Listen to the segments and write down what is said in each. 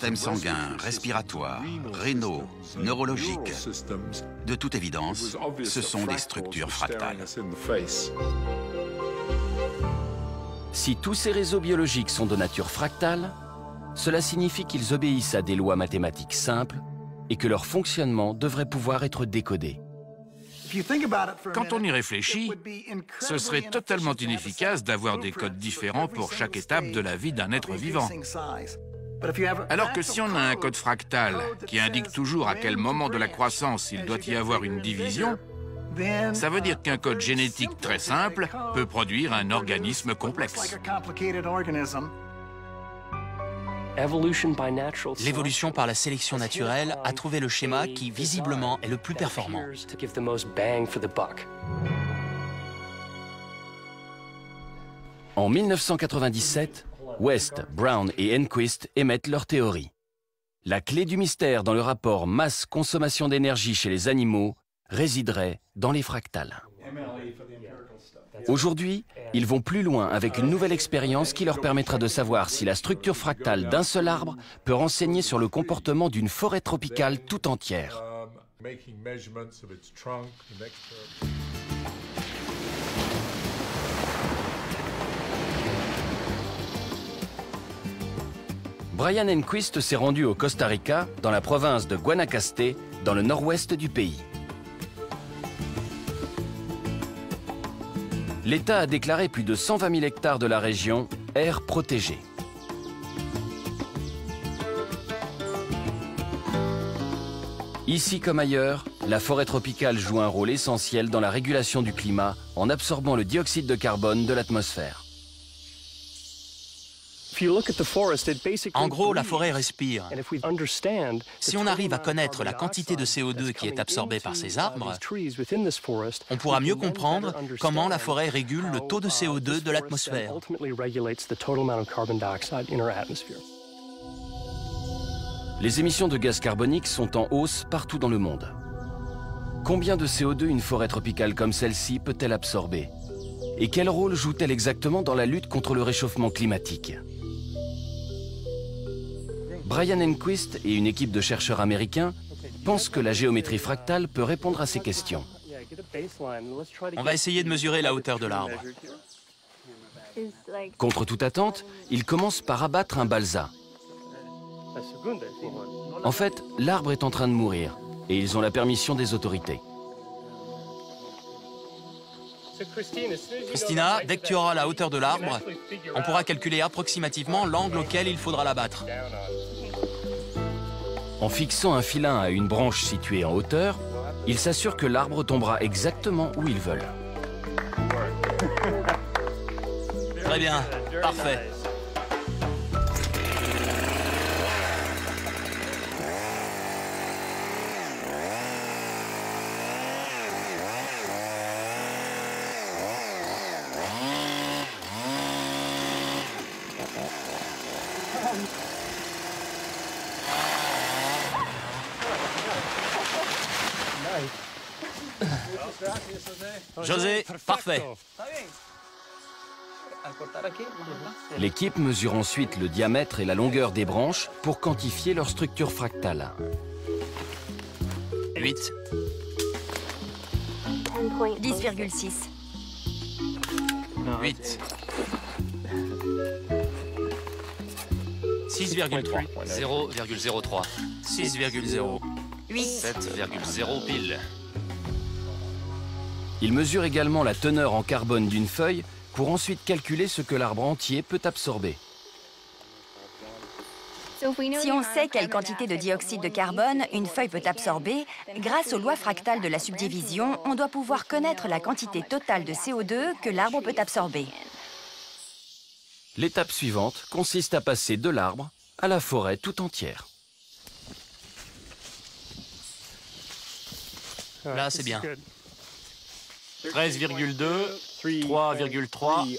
système sanguin, respiratoire, rénaux, neurologique. De toute évidence, ce sont des structures fractales. Si tous ces réseaux biologiques sont de nature fractale, cela signifie qu'ils obéissent à des lois mathématiques simples et que leur fonctionnement devrait pouvoir être décodé. Quand on y réfléchit, ce serait totalement inefficace d'avoir des codes différents pour chaque étape de la vie d'un être vivant. Alors que si on a un code fractal qui indique toujours à quel moment de la croissance il doit y avoir une division, ça veut dire qu'un code génétique très simple peut produire un organisme complexe. L'évolution par la sélection naturelle a trouvé le schéma qui, visiblement, est le plus performant. En 1997, West, Brown et Enquist émettent leur théorie. La clé du mystère dans le rapport masse-consommation d'énergie chez les animaux résiderait dans les fractales. Aujourd'hui, ils vont plus loin avec une nouvelle expérience qui leur permettra de savoir si la structure fractale d'un seul arbre peut renseigner sur le comportement d'une forêt tropicale tout entière. Brian Enquist s'est rendu au Costa Rica, dans la province de Guanacaste, dans le nord-ouest du pays. L'État a déclaré plus de 120 000 hectares de la région aires protégées. Ici comme ailleurs, la forêt tropicale joue un rôle essentiel dans la régulation du climat en absorbant le dioxyde de carbone de l'atmosphère. En gros, la forêt respire. Si on arrive à connaître la quantité de CO2 qui est absorbée par ces arbres, on pourra mieux comprendre comment la forêt régule le taux de CO2 de l'atmosphère. Les émissions de gaz carbonique sont en hausse partout dans le monde. Combien de CO2 une forêt tropicale comme celle-ci peut-elle absorber? Et quel rôle joue-t-elle exactement dans la lutte contre le réchauffement climatique? Brian Enquist et une équipe de chercheurs américains pensent que la géométrie fractale peut répondre à ces questions. On va essayer de mesurer la hauteur de l'arbre. Contre toute attente, ils commencent par abattre un balsa. En fait, l'arbre est en train de mourir et ils ont la permission des autorités. Christina, dès que tu auras la hauteur de l'arbre, on pourra calculer approximativement l'angle auquel il faudra l'abattre. En fixant un filin à une branche située en hauteur, ils s'assurent que l'arbre tombera exactement où ils veulent. Très bien, parfait. José, parfait. L'équipe mesure ensuite le diamètre et la longueur des branches pour quantifier leur structure fractale. 8. 10,6. 8. 6,3. 0,03. 6,0. 8. 7,0 pile. Ils mesurent également la teneur en carbone d'une feuille pour ensuite calculer ce que l'arbre entier peut absorber. Si on sait quelle quantité de dioxyde de carbone une feuille peut absorber, grâce aux lois fractales de la subdivision, on doit pouvoir connaître la quantité totale de CO2 que l'arbre peut absorber. L'étape suivante consiste à passer de l'arbre à la forêt tout entière. Là, c'est bien. 13,2, 3,3.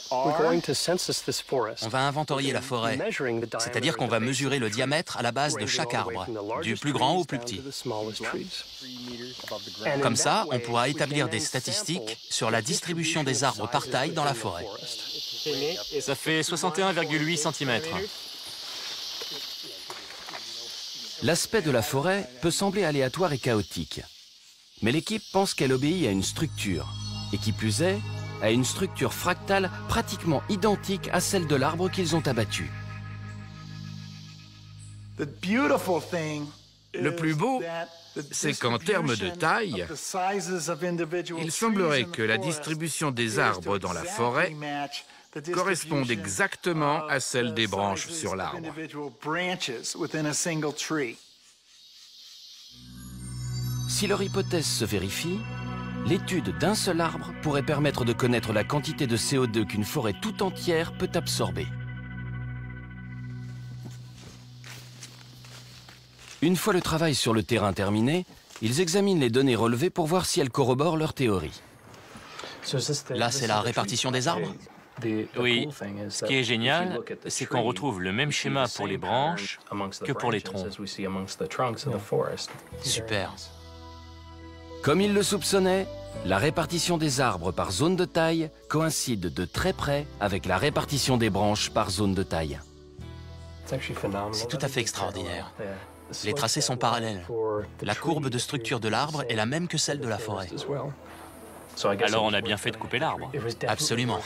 On va inventorier la forêt, c'est-à-dire qu'on va mesurer le diamètre à la base de chaque arbre, du plus grand au plus petit. Comme ça, on pourra établir des statistiques sur la distribution des arbres par taille dans la forêt. Ça fait 61,8 cm. L'aspect de la forêt peut sembler aléatoire et chaotique. Mais l'équipe pense qu'elle obéit à une structure. Et qui plus est, à une structure fractale pratiquement identique à celle de l'arbre qu'ils ont abattu. Le plus beau, c'est qu'en termes de taille, il semblerait que la distribution des arbres dans la forêt corresponde exactement à celle des branches sur l'arbre. Si leur hypothèse se vérifie, l'étude d'un seul arbre pourrait permettre de connaître la quantité de CO2 qu'une forêt tout entière peut absorber. Une fois le travail sur le terrain terminé, ils examinent les données relevées pour voir si elles corroborent leur théorie. Là, c'est la répartition des arbres? Oui, ce qui est génial, c'est qu'on retrouve le même schéma pour les branches que pour les troncs. Super. Comme ils le soupçonnaient, la répartition des arbres par zone de taille coïncide de très près avec la répartition des branches par zone de taille. C'est tout à fait extraordinaire. Les tracés sont parallèles. La courbe de structure de l'arbre est la même que celle de la forêt. Alors on a bien fait de couper l'arbre. Absolument.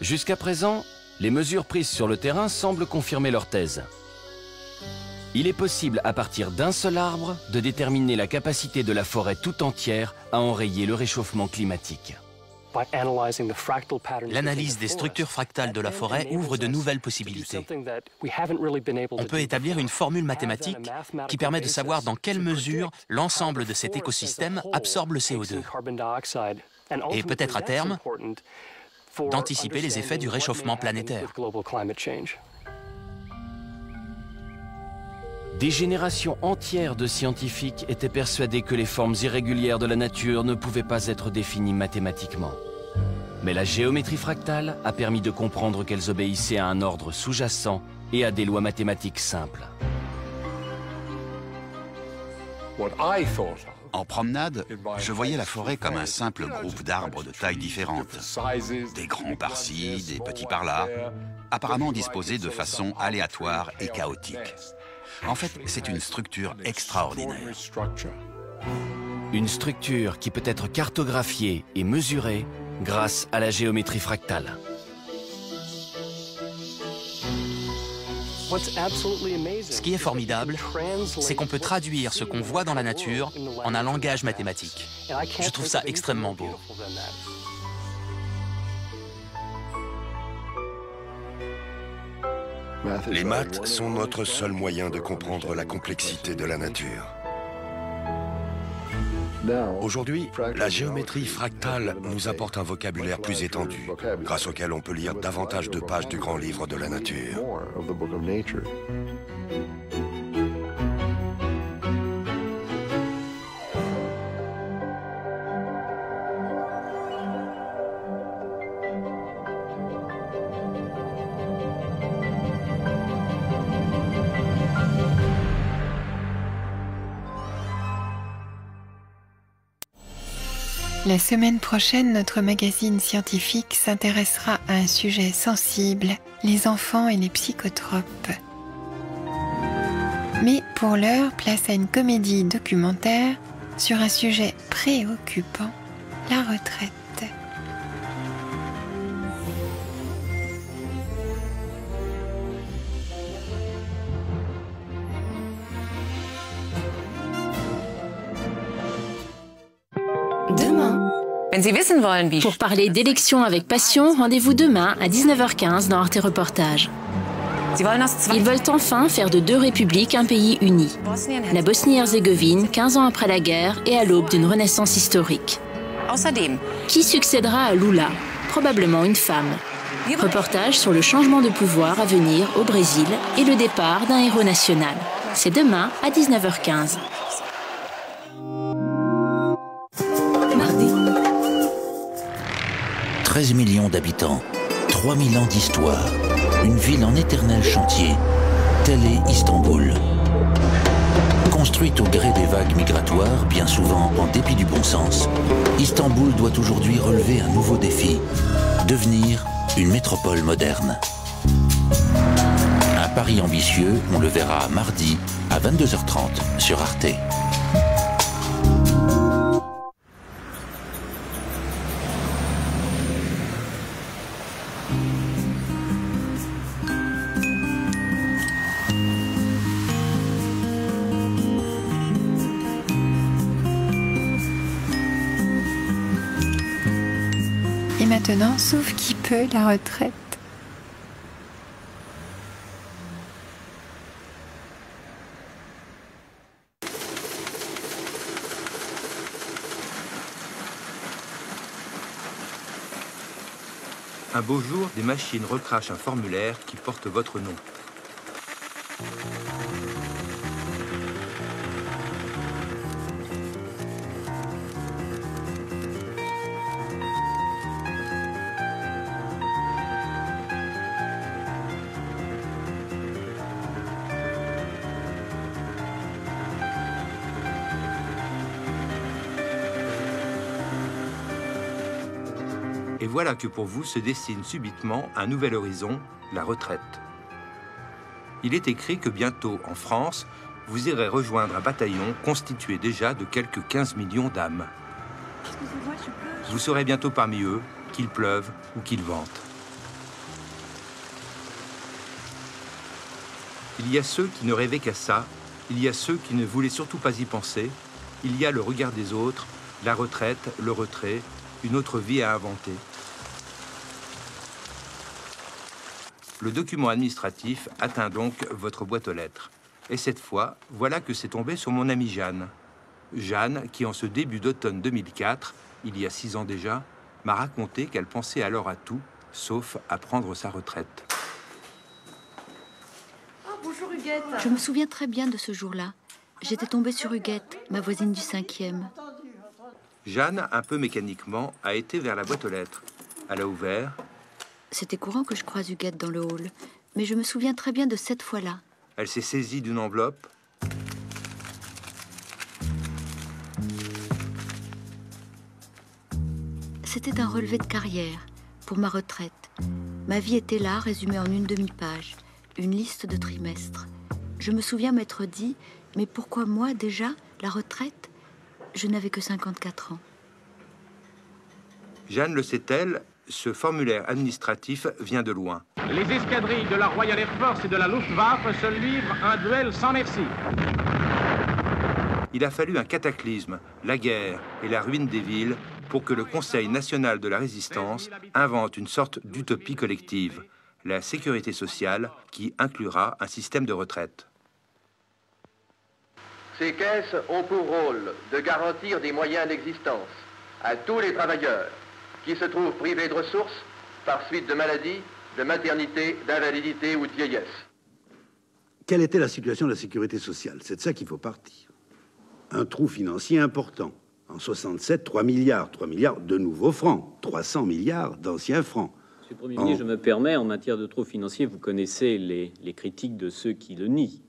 Jusqu'à présent, les mesures prises sur le terrain semblent confirmer leur thèse. Il est possible, à partir d'un seul arbre, de déterminer la capacité de la forêt tout entière à enrayer le réchauffement climatique. L'analyse des structures fractales de la forêt ouvre de nouvelles possibilités. On peut établir une formule mathématique qui permet de savoir dans quelle mesure l'ensemble de cet écosystème absorbe le CO2. Et peut-être à terme, d'anticiper les effets du réchauffement planétaire. Des générations entières de scientifiques étaient persuadés que les formes irrégulières de la nature ne pouvaient pas être définies mathématiquement. Mais la géométrie fractale a permis de comprendre qu'elles obéissaient à un ordre sous-jacent et à des lois mathématiques simples. En promenade, je voyais la forêt comme un simple groupe d'arbres de tailles différentes. Des grands par-ci, des petits par-là, apparemment disposés de façon aléatoire et chaotique. En fait, c'est une structure extraordinaire. Une structure qui peut être cartographiée et mesurée grâce à la géométrie fractale. Ce qui est formidable, c'est qu'on peut traduire ce qu'on voit dans la nature en un langage mathématique. Je trouve ça extrêmement beau. Les maths sont notre seul moyen de comprendre la complexité de la nature. Aujourd'hui, la géométrie fractale nous apporte un vocabulaire plus étendu, grâce auquel on peut lire davantage de pages du grand livre de la nature. La semaine prochaine, notre magazine scientifique s'intéressera à un sujet sensible, les enfants et les psychotropes. Mais pour l'heure, place à une comédie documentaire sur un sujet préoccupant, la retraite. Pour parler d'élections avec passion, rendez-vous demain à 19h15 dans Arte Reportage. Ils veulent enfin faire de deux républiques un pays uni. La Bosnie-Herzégovine, 15 ans après la guerre et à l'aube d'une renaissance historique. Qui succédera à Lula? Probablement une femme. Reportage sur le changement de pouvoir à venir au Brésil et le départ d'un héros national. C'est demain à 19h15. 13 millions d'habitants, 3000 ans d'histoire, une ville en éternel chantier, telle est Istanbul. Construite au gré des vagues migratoires, bien souvent en dépit du bon sens, Istanbul doit aujourd'hui relever un nouveau défi, devenir une métropole moderne. pari ambitieux, on le verra mardi à 22h30 sur Arte. Et maintenant, sauf qui peut, la retraite. Un beau jour, des machines recrachent un formulaire qui porte votre nom. Et voilà que pour vous se dessine subitement un nouvel horizon, la retraite. Il est écrit que bientôt, en France, vous irez rejoindre un bataillon constitué déjà de quelques 15 millions d'âmes. Vous serez bientôt parmi eux, qu'il pleuve ou qu'il vente. Il y a ceux qui ne rêvaient qu'à ça, il y a ceux qui ne voulaient surtout pas y penser, il y a le regard des autres, la retraite, le retrait, une autre vie à inventer. Le document administratif atteint donc votre boîte aux lettres. Et cette fois, voilà que c'est tombé sur mon amie Jeanne. Jeanne, qui en ce début d'automne 2004, il y a 6 ans déjà, m'a raconté qu'elle pensait alors à tout, sauf à prendre sa retraite. Oh, bonjour Huguette. Je me souviens très bien de ce jour-là. J'étais tombée sur Huguette, ma voisine du 5e. Jeanne, un peu mécaniquement, a été vers la boîte aux lettres. Elle a ouvert. C'était courant que je croise Huguette dans le hall, mais je me souviens très bien de cette fois-là. Elle s'est saisie d'une enveloppe. C'était un relevé de carrière pour ma retraite. Ma vie était là, résumée en une demi-page, une liste de trimestres. Je me souviens m'être dit, mais pourquoi moi déjà, la retraite? Je n'avais que 54 ans. Jeanne le sait-elle, ce formulaire administratif vient de loin. Les escadrilles de la Royal Air Force et de la Luftwaffe se livrent un duel sans merci. Il a fallu un cataclysme, la guerre et la ruine des villes, pour que le Conseil national de la résistance invente une sorte d'utopie collective, la sécurité sociale qui inclura un système de retraite. Ces caisses ont pour rôle de garantir des moyens d'existence à tous les travailleurs qui se trouvent privés de ressources par suite de maladies, de maternité, d'invalidité ou de vieillesse. Quelle était la situation de la sécurité sociale? C'est de ça qu'il faut partir. Un trou financier important. En 67, 3 milliards de nouveaux francs, 300 milliards d'anciens francs. Monsieur le Premier ministre, je me permets, en matière de trou financier, vous connaissez les critiques de ceux qui le nient.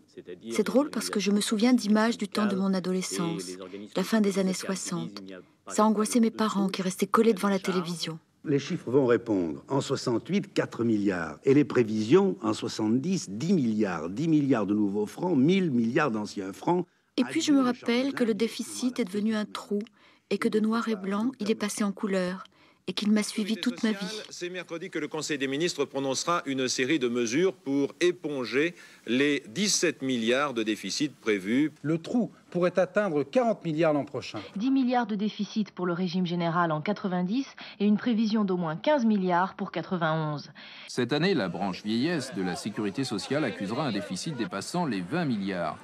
C'est drôle parce que je me souviens d'images du temps de mon adolescence, la fin des années 60. Ça angoissait mes parents qui restaient collés devant la télévision. Les chiffres vont répondre. En 68, 4 milliards. Et les prévisions, en 70, 10 milliards. 10 milliards de nouveaux francs, 1000 milliards d'anciens francs. Et puis je me rappelle que le déficit est devenu un trou et que de noir et blanc, il est passé en couleur. Et qu'il m'a suivi toute ma vie. C'est mercredi que le Conseil des ministres prononcera une série de mesures pour éponger les 17 milliards de déficit prévus. Le trou pourrait atteindre 40 milliards l'an prochain. 10 milliards de déficit pour le régime général en 90 et une prévision d'au moins 15 milliards pour 91. Cette année, la branche vieillesse de la sécurité sociale accusera un déficit dépassant les 20 milliards.